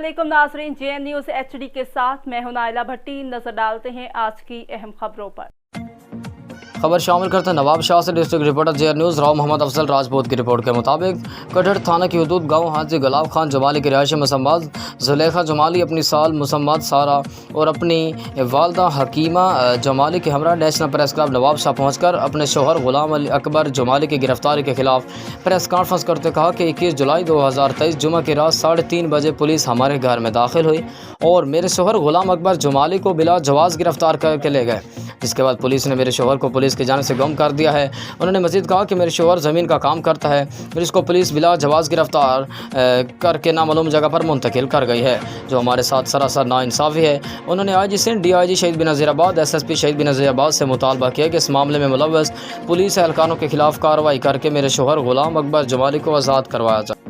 अस्सलामुअलैकुम नाज़रीन, JN news HD के साथ मैं हूं नाइला भट्टी। नजर डालते हैं आज की अहम खबरों पर। खबर शामिल करते हैं नवाब शाह से। District reporter JN news Rao Mohammad Afzal Rajput की रिपोर्ट के मुताबिक कटहर थाना की हदूद गाँव हाजी गुलाब खान जमाली की रिहायशी मुसम्मद जुलेखा जमाली अपनी साल मुसम्मद सारा और अपनी वालदा हकीमा जमाली के हमरा national press club Nawab Shah पहुँचकर अपने शोहर गुलाम अली अकबर जमाली की गिरफ्तारी के खिलाफ प्रेस कॉन्फ्रेंस करते कहा कि 21 जुलाई 2023 जुमा की रात 3:30 बजे पुलिस हमारे घर में दाखिल हुई और मेरे शोहर गुलाम अकबर जमाली को बिला जवाज़ गिरफ्तार करके ले गए, जिसके बाद पुलिस ने मेरे शोहर को पुलिस की जानिब से गुम कर दिया है। उन्होंने मज़ीद कहा कि मेरे शोहर ज़मीन का काम करता है, फिर इसको पुलिस बिला जवाज़ गिरफ्तार करके नामालूम जगह पर मुंतकिल कर गई है, जो हमारे साथ सरासर नाइंसाफ़ी है। उन्होंने IG सिंध DIG शहीद बेनज़ीराबाद SSP शहीद बेनज़ीराबाद से मुतालबा किया कि इस मामले में मुलव्वस पुलिस एहलकारों के खिलाफ कार्रवाई करके मेरे शोहर गुलाम अकबर जमाली को आज़ाद करवाया जाए।